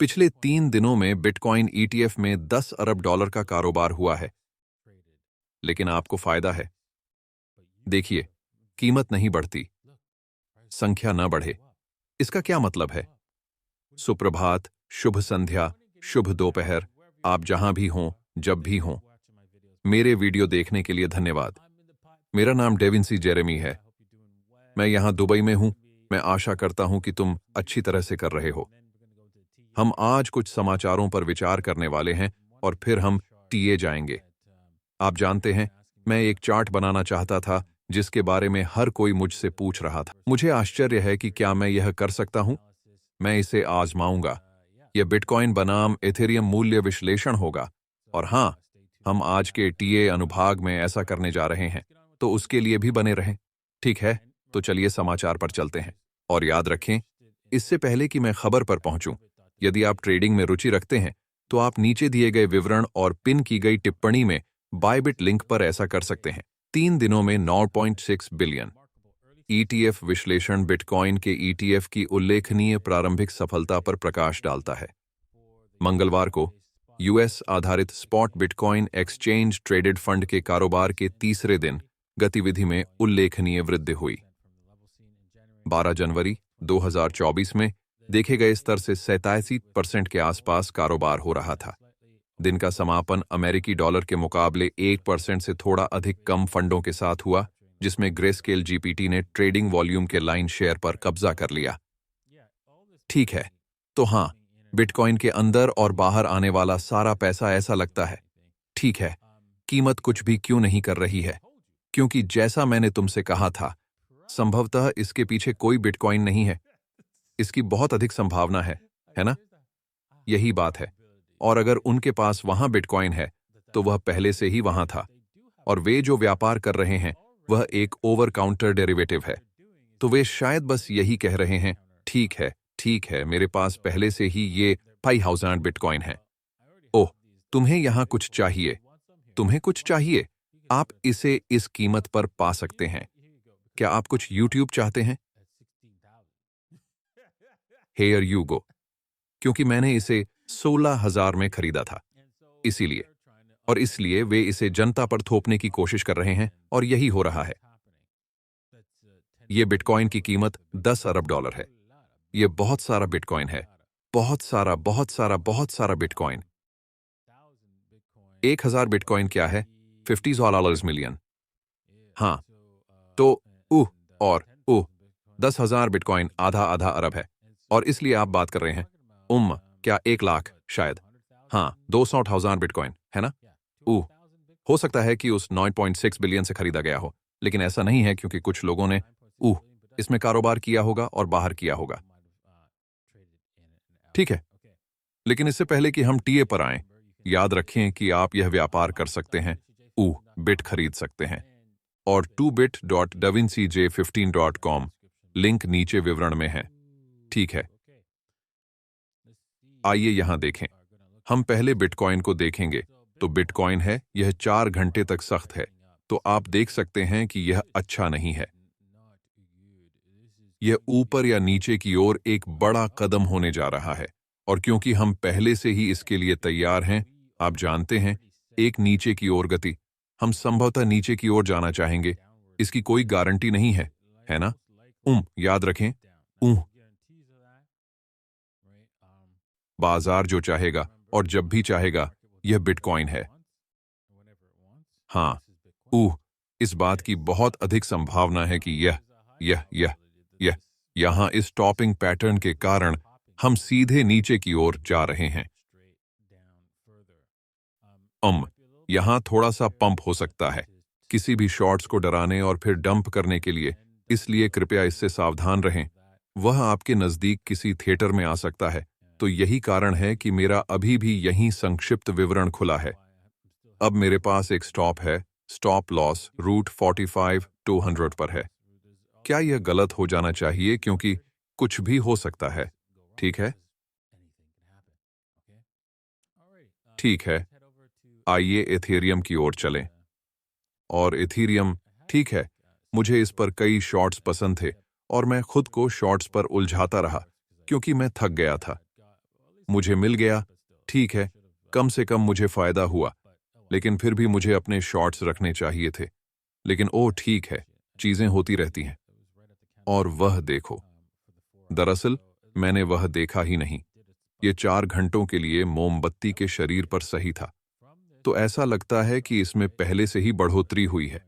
पिछले 3 दिनों में बिटकॉइन ईटीएफ में 10 अरब डॉलर का कारोबार हुआ है, लेकिन आपको फायदा है। देखिए, कीमत नहीं बढ़ती, संख्या न बढ़े। इसका क्या मतलब है? सुप्रभात, शुभ संध्या, शुभ दोपहर, आप जहां भी हों, जब भी हों। मेरे वीडियो देखने के लिए धन्यवाद। मेरा नाम डेविंसी जेरेमी है। मैं यहां दुबई में हूं। मैं आशा करता हूं कि तुम अच्छी तरह से कर रहे हो। हम आज कुछ समाचारों पर विचार करने वाले हैं और फिर हम टीए जाएंगे। आप जानते हैं, मैं एक चार्ट बनाना चाहता था जिसके बारे में हर कोई मुझसे पूछ रहा था। मुझे आश्चर्य है कि क्या मैं यह कर सकता हूं। मैं इसे आजमाऊंगा। यह बिटकॉइन बनाम एथेरियम मूल्य विश्लेषण होगा। और हां, हम आज के टीए अनुभाग में ऐसा करने जा रहे हैं, तो उसके लिए भी बने रहें। ठीक है, तो चलिए समाचार पर चलते हैं। और याद रखें, इससे पहले कि मैं खबर पर पहुंचूं, यदि आप ट्रेडिंग में रुचि रखते हैं तो आप नीचे दिए गए विवरण और पिन की गई टिप्पणी में बायबिट लिंक पर ऐसा कर सकते हैं। 3 दिनों में 9.6 बिलियन। ईटीएफ विश्लेषण बिटकॉइन के ईटीएफ की उल्लेखनीय प्रारंभिक सफलता पर प्रकाश डालता है। मंगलवार को यूएस आधारित spot bitcoin exchange traded fund के कारोबार के तीसरे दिन गतिविधि में उल्लेखनीय वृद्धि हुई। 12 जनवरी 2024 में देखे गए स्तर से 87% के आसपास कारोबार हो रहा था। दिन का समापन अमेरिकी डॉलर के मुकाबले 1% से थोड़ा अधिक कम फंडों के साथ हुआ, जिसमें ग्रेस्केल जीपीटी ने ट्रेडिंग वॉल्यूम के लाइन शेयर पर कब्जा कर लिया। ठीक है, तो हां, बिटकॉइन के अंदर और बाहर आने वाला सारा पैसा ऐसा लगता है। ठीक है, कीमत कुछ भी क्यों नहीं कर रही है? क्योंकि जैसा मैंने तुमसे कहा था, संभवतः इसके पीछे कोई बिटकॉइन नहीं है। इसकी बहुत अधिक संभावना है ना? यही बात है। और अगर उनके पास वहां बिटकॉइन है, तो वह पहले से ही वहां था। और वे जो व्यापार कर रहे हैं, वह एक ओवर काउंटर डेरिवेटिव है। तो वे शायद बस यही कह रहे हैं, ठीक है, मेरे पास पहले से ही ये 5000 बिटकॉइन है। ओह, तुम्हें यहां कुछ चाहिए। तुम्हें कुछ चाहिए। आप इसे इस कीमत पर पा सकते हैं। क्या आप कुछ यूट्यूब चाहते हैं? Here you go. क्योंकि मैंने इसे 16,000 में खरीदा था। इसलिए वे इसे जनता पर थोपने की कोशिश कर रहे हैं, और यही हो रहा है। यह बिटकॉइन की कीमत 10 अरब डॉलर है। यह बहुत सारा बिटकॉइन है। बहुत सारा बिटकॉइन। 1000 बिटकॉइन क्या है? $50 मिलियन। हाँ, तो और 10,000 बिटकॉइन आधा अरब है। और इसलिए आप बात कर रहे हैं, क्या 1 लाख? शायद। हाँ, 200,000 बिटकॉइन, है ना? हो सकता है कि उस 9.6 बिलियन से खरीदा गया हो, लेकिन ऐसा नहीं है, क्योंकि कुछ लोगों ने इसमें कारोबार किया होगा और बाहर किया होगा। ठीक है, लेकिन इससे पहले कि हम टीए पर आएं, याद रखें कि आप यह व्यापार कर सकते हैं, बिट खरीद सकते हैं। और 2bit.davincij15.com लिंक नीचे विवरण में है। ठीक है, आइए यहां देखें। हम पहले बिटकॉइन को देखेंगे। तो बिटकॉइन है, यह 4 घंटे तक सख्त है। तो आप देख सकते हैं कि यह अच्छा नहीं है। यह ऊपर या नीचे की ओर एक बड़ा कदम होने जा रहा है। और क्योंकि हम पहले से ही इसके लिए तैयार हैं, आप जानते हैं, एक नीचे की ओर गति, हम संभवतः नीचे की ओर जाना चाहेंगे। इसकी कोई गारंटी नहीं है ना? याद रखें, बाजार जो चाहेगा और जब भी चाहेगा, यह बिटकॉइन है। हाँ, इस बात की बहुत अधिक संभावना है कि यह यहां इस टॉपिंग पैटर्न के कारण हम सीधे नीचे की ओर जा रहे हैं। यहां थोड़ा सा पंप हो सकता है, किसी भी शॉर्ट्स को डराने और फिर डंप करने के लिए, इसलिए कृपया इससे सावधान रहें। वह आपके नजदीक किसी थिएटर में आ सकता है। तो यही कारण है कि मेरा अभी भी यहीं संक्षिप्त विवरण खुला है। अब मेरे पास एक स्टॉप है। स्टॉप लॉस रूट 45-200 पर है। क्या यह गलत हो जाना चाहिए? क्योंकि कुछ भी हो सकता है। ठीक है, आइए एथेरियम की ओर चलें। और एथेरियम, ठीक है, मुझे इस पर कई शॉर्ट्स पसंद थे और मैं खुद को शॉर्ट्स पर उलझाता रहा, क्योंकि मैं थक गया था। मुझे मिल गया, ठीक है, कम से कम मुझे फायदा हुआ, लेकिन फिर भी मुझे अपने शॉर्ट्स रखने चाहिए थे। लेकिन ओह ठीक है, चीजें होती रहती हैं। और वह देखो, दरअसल मैंने वह देखा ही नहीं। ये 4 घंटों के लिए मोमबत्ती के शरीर पर सही था। तो ऐसा लगता है कि इसमें पहले से ही बढ़ोतरी हुई है।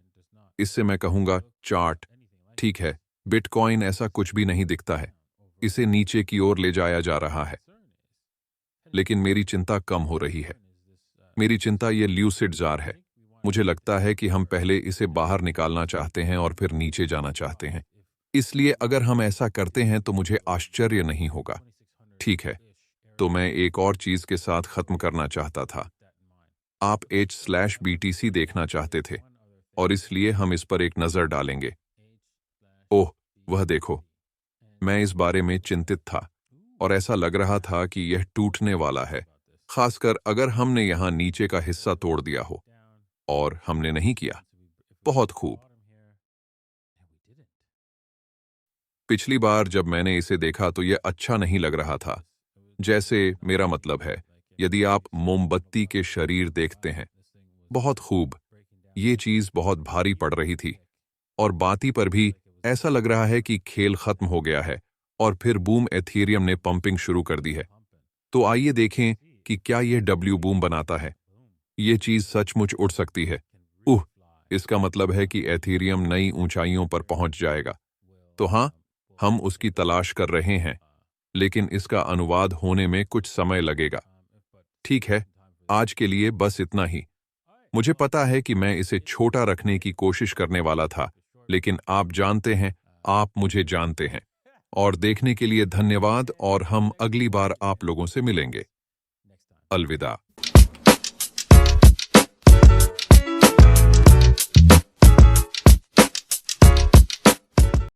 इससे मैं कहूंगा चार्ट, ठीक है, बिटकॉइन ऐसा कुछ भी नहीं दिखता है। इसे नीचे की ओर ले जाया जा रहा है। लेकिन मेरी चिंता कम हो रही है। मेरी चिंता ये ल्यूसिड जार है। मुझे लगता है कि हम पहले इसे बाहर निकालना चाहते हैं और फिर नीचे जाना चाहते हैं। इसलिए अगर हम ऐसा करते हैं तो मुझे आश्चर्य नहीं होगा। ठीक है, तो मैं एक और चीज के साथ खत्म करना चाहता था। आप H/BTC देखना चाहते थे और इसलिए हम इस पर एक नजर डालेंगे। ओह, वह देखो, मैं इस बारे में चिंतित था और ऐसा लग रहा था कि यह टूटने वाला है, खासकर अगर हमने यहां नीचे का हिस्सा तोड़ दिया हो। और हमने नहीं किया। बहुत खूब। पिछली बार जब मैंने इसे देखा तो यह अच्छा नहीं लग रहा था। जैसे, मेरा मतलब है, यदि आप मोमबत्ती के शरीर देखते हैं। बहुत खूब। ये चीज बहुत भारी पड़ रही थी और बाती पर भी ऐसा लग रहा है कि खेल खत्म हो गया है और फिर बूम एथेरियम ने पंपिंग शुरू कर दी है। तो आइए देखें कि क्या यह डब्ल्यू बूम बनाता है। ये चीज सचमुच उड़ सकती है। इसका मतलब है कि एथेरियम नई ऊंचाइयों पर पहुंच जाएगा। तो हाँ, हम उसकी तलाश कर रहे हैं, लेकिन इसका अनुवाद होने में कुछ समय लगेगा। ठीक है, आज के लिए बस इतना ही। मुझे पता है कि मैं इसे छोटा रखने की कोशिश करने वाला था, लेकिन आप जानते हैं, आप मुझे जानते हैं। और देखने के लिए धन्यवाद और हम अगली बार आप लोगों से मिलेंगे। अलविदा।